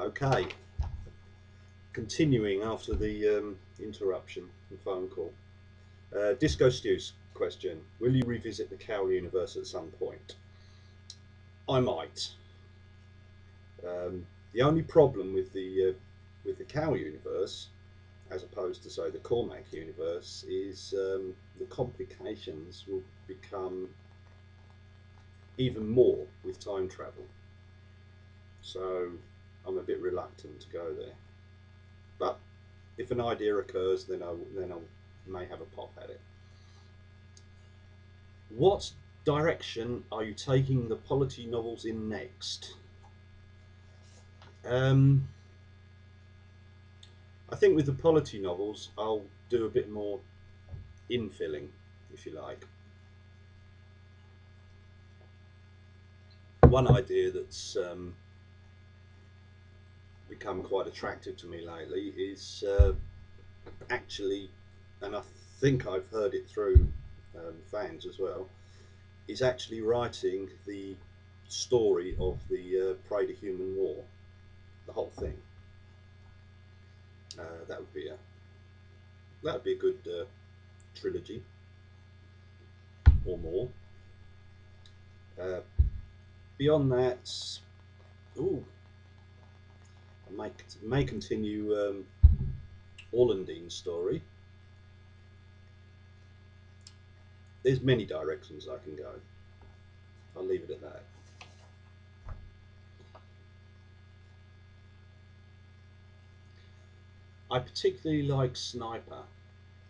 Okay, continuing after the interruption and phone call. Disco Stew's question: will you revisit the Cow universe at some point? I might. The only problem with the Cow universe, as opposed to say the Cormac universe, is the complications will become even more with time travel. So I'm a bit reluctant to go there. But if an idea occurs, then I may have a pop at it. What direction are you taking the polity novels in next? Um, I think with the polity novels, I'll do a bit more infilling, if you like. One idea that's become quite attractive to me lately is actually, and I think I've heard it through fans as well, is actually writing the story of the Prey to Human War, the whole thing. That would be a good trilogy or more. Uh, Beyond that, ooh, I may continue Orlandine's story. There's many directions I can go. I'll leave it at that. I particularly like Sniper.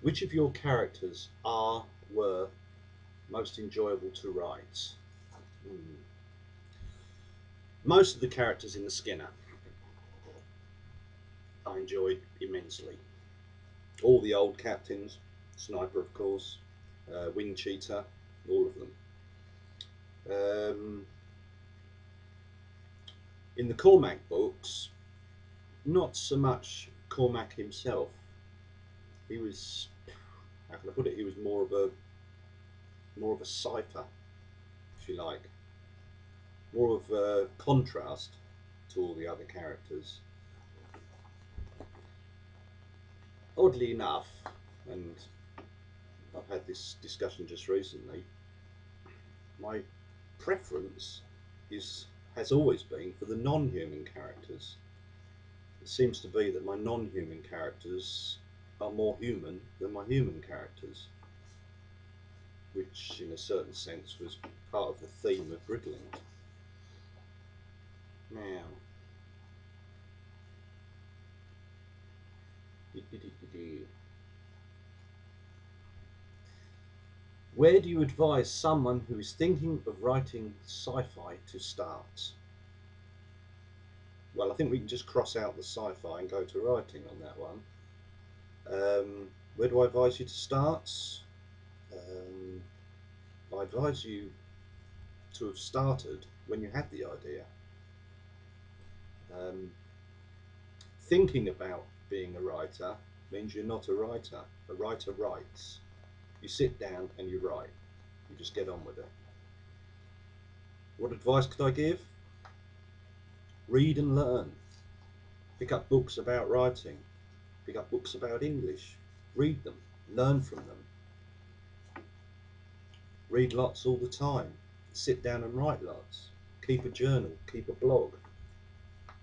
Which of your characters were most enjoyable to write? Hmm. Most of the characters in the Skinner I enjoyed immensely. All the old captains, Sniper of course, Wing Cheetah, all of them. In the Cormac books, not so much Cormac himself. He was, how can I put it? He was more of a cipher, if you like, more of a contrast to all the other characters. Oddly enough, and I've had this discussion just recently, my preference has always been for the non-human characters. It seems to be that my non-human characters are more human than my human characters, which in a certain sense was part of the theme of Bridland. Now, where do you advise someone who is thinking of writing sci-fi to start? Well, I think we can just cross out the sci-fi and go to writing on that one. Where do I advise you to start? Um, I advise you to have started when you had the idea. Um, Thinking about being a writer means you're not a writer. A writer writes. You sit down and you write. You just get on with it. What advice could I give? Read and learn. Pick up books about writing. Pick up books about English. Read them. Learn from them. Read lots all the time. Sit down and write lots. Keep a journal. Keep a blog.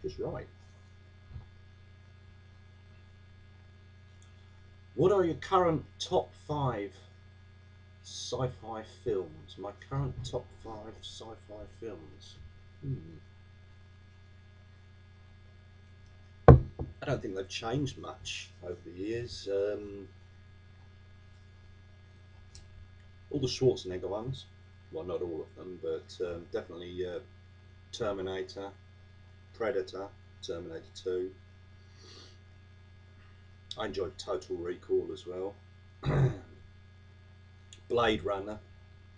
Just write. What are your current top 5 sci-fi films? My current top 5 sci-fi films. I don't think they've changed much over the years. All the Schwarzenegger ones. Well, not all of them, but definitely Terminator, Predator, Terminator 2. I enjoyed Total Recall as well. Blade Runner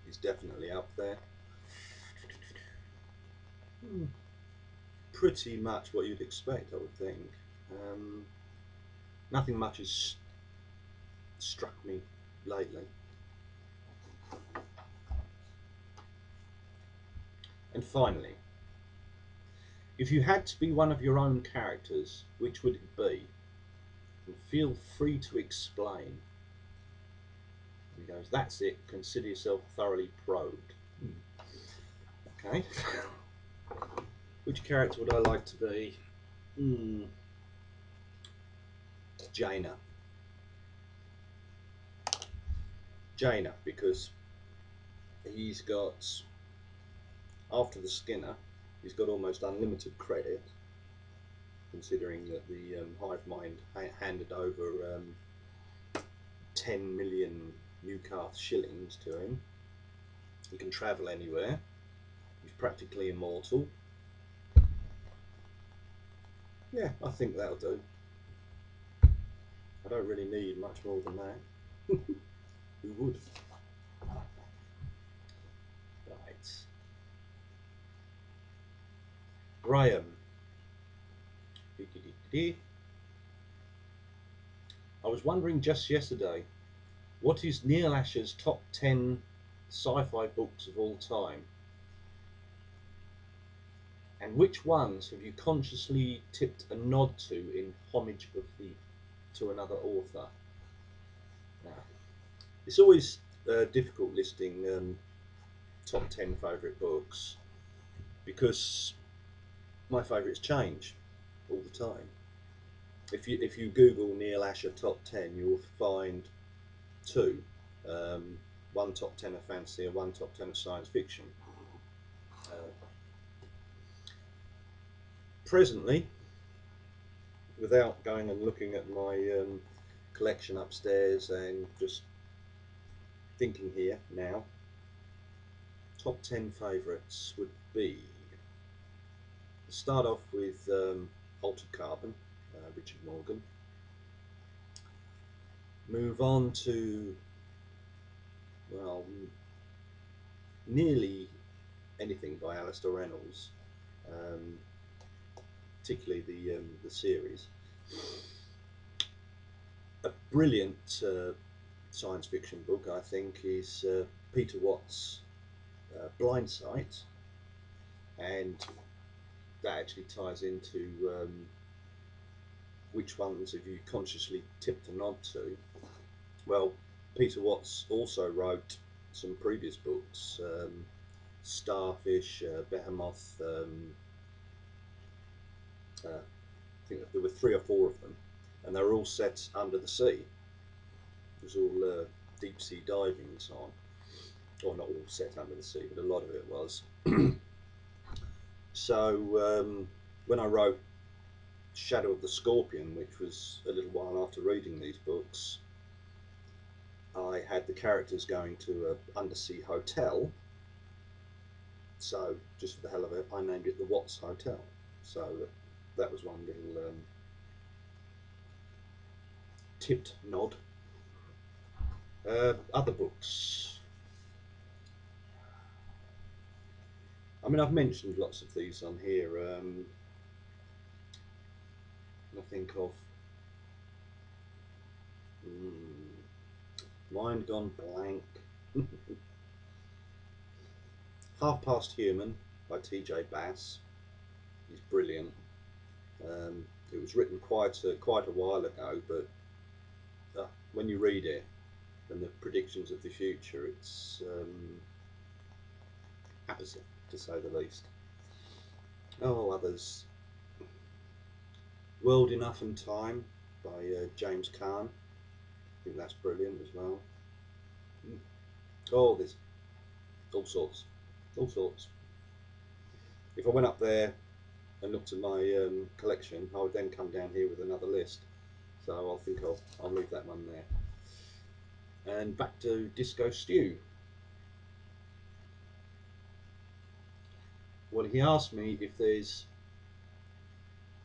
is definitely up there. Pretty much what you'd expect, I would think. Nothing much has struck me lately. And finally, If you had to be one of your own characters, which would it be? And feel free to explain. He goes, that's it, consider yourself thoroughly probed. Okay. Which character would I like to be? Jaina. Jaina, because he's got, after the Skinner, he's got almost unlimited credit, considering that the hive mind handed over 10 million Newcastle shillings to him. He can travel anywhere. He's practically immortal. Yeah, I think that'll do. I don't really need much more than that. Who would? Right. Graham. I was wondering just yesterday, what is Neal Asher's top 10 sci-fi books of all time? And which ones have you consciously tipped a nod to in homage to another author? Now, it's always difficult listing top 10 favourite books, because my favourites change all the time. If you Google Neal Asher top 10, you'll find two, one top 10 of fantasy and one top 10 of science fiction. Presently, without going and looking at my collection upstairs and just thinking here now, top 10 favourites would be, start off with Altered Carbon, Richard Morgan. Move on to, well, nearly anything by Alistair Reynolds, particularly the series. A brilliant science fiction book, I think, is Peter Watts' Blind Sight, and that actually ties into which ones have you consciously tipped a nod to. Well, Peter Watts also wrote some previous books, Starfish, Behemoth, I think there were 3 or 4 of them, and they were all set under the sea. It was all deep sea diving and so on. Or not all set under the sea, but a lot of it was. So when I wrote Shadow of the Scorpion, which was a little while after reading these books, I had the characters going to an undersea hotel, so just for the hell of it, I named it the Watts Hotel. So that was one little tipped nod. Other books. I mean, I've mentioned lots of these on here. I think of mind gone blank. Half Past Human by T.J. Bass. He's brilliant. It was written quite a while ago, but when you read it and the predictions of the future, it's apposite, to say the least. Oh, others. World Enough and Time by James Caan. I think that's brilliant as well. Oh, there's all sorts. If I went up there and looked at my collection, I would then come down here with another list. So I think I'll leave that one there. And back to Disco Stew. Well, he asked me if there's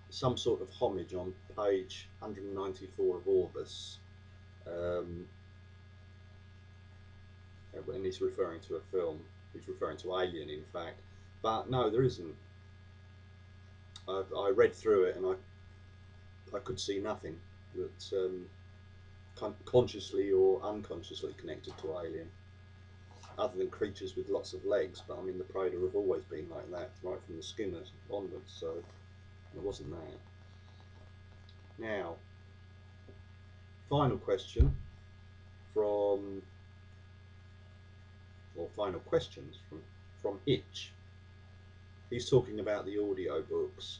some sort of homage on page 194 of Orbis, and he's referring to a film. He's referring to Alien, in fact. But no, there isn't. I read through it and I could see nothing that's consciously or unconsciously connected to Alien. other than creatures with lots of legs. But I mean, the Praetor have always been like that, right from the Skinners onwards. So it wasn't that. Now, final question from, or final questions from Hitch. He's talking about the audio books.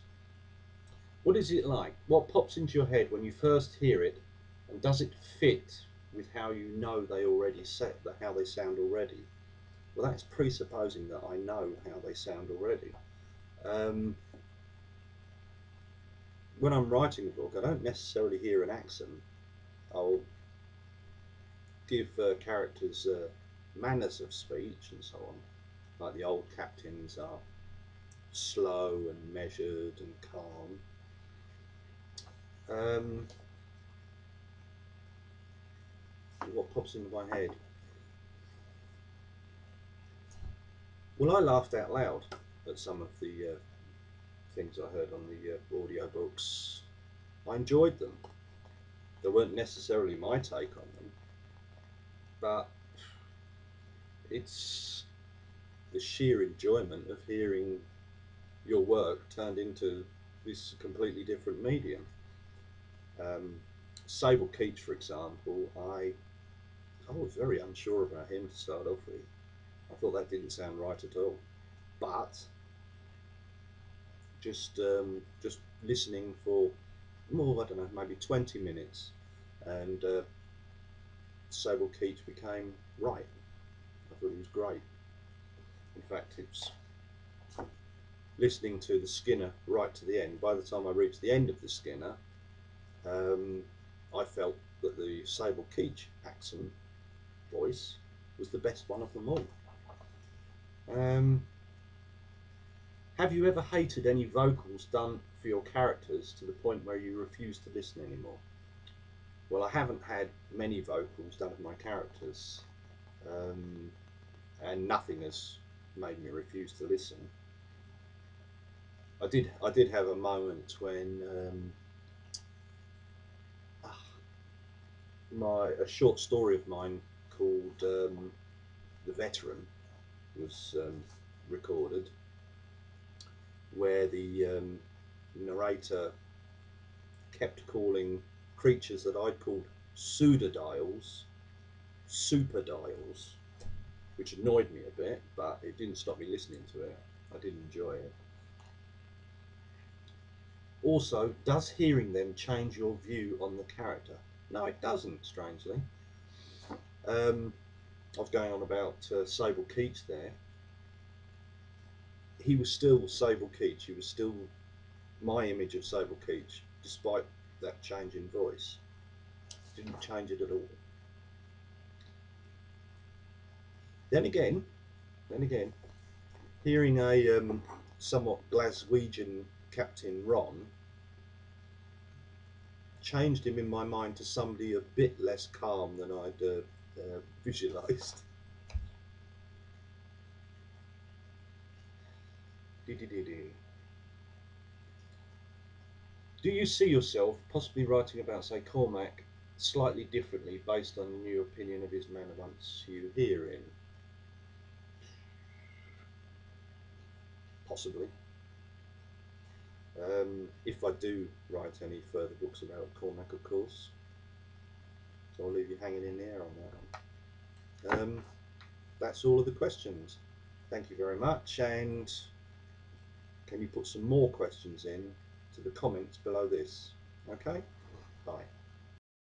What is it like? What pops into your head when you first hear it, and does it fit with how you know they already set how they sound already? Well, that's presupposing that I know how they sound already. When I'm writing a book, I don't necessarily hear an accent. I'll give characters manners of speech and so on. Like the old captains are slow and measured and calm. What pops into my head? Well, I laughed out loud at some of the things I heard on the audio books. I enjoyed them. They weren't necessarily my take on them, but it's the sheer enjoyment of hearing your work turned into this completely different medium. Sable Keach, for example, I was very unsure about him to start off with. I thought that didn't sound right at all, but just listening for more, I don't know, maybe 20 minutes, and Sable Keach became right. I thought he was great. In fact, it's listening to the Skinner right to the end. By the time I reached the end of the Skinner, I felt that the Sable Keach accent voice was the best one of them all. Have you ever hated any vocals done for your characters to the point where you refuse to listen anymore? Well, I haven't had many vocals done of my characters, and nothing has made me refuse to listen. I did have a moment when a short story of mine called The Veteran was recorded, where the narrator kept calling creatures that I'd called pseudodials superdials, which annoyed me a bit, but it didn't stop me listening to it. I did enjoy it. Also, does hearing them change your view on the character? No, it doesn't, strangely. I was going on about Sable Keach there. He was still Sable Keach. He was still my image of Sable Keach, despite that change in voice. Didn't change it at all. Then again, hearing a somewhat Glaswegian Captain Ron changed him in my mind to somebody a bit less calm than I'd visualised. Do you see yourself possibly writing about, say, Cormac slightly differently based on a new opinion of his manner once you hear him? Possibly. If I do write any further books about Cormac, of course. So I'll leave you hanging in the air on that one. That's all of the questions. Thank you very much, and can you put some more questions in to the comments below this? Okay? Bye.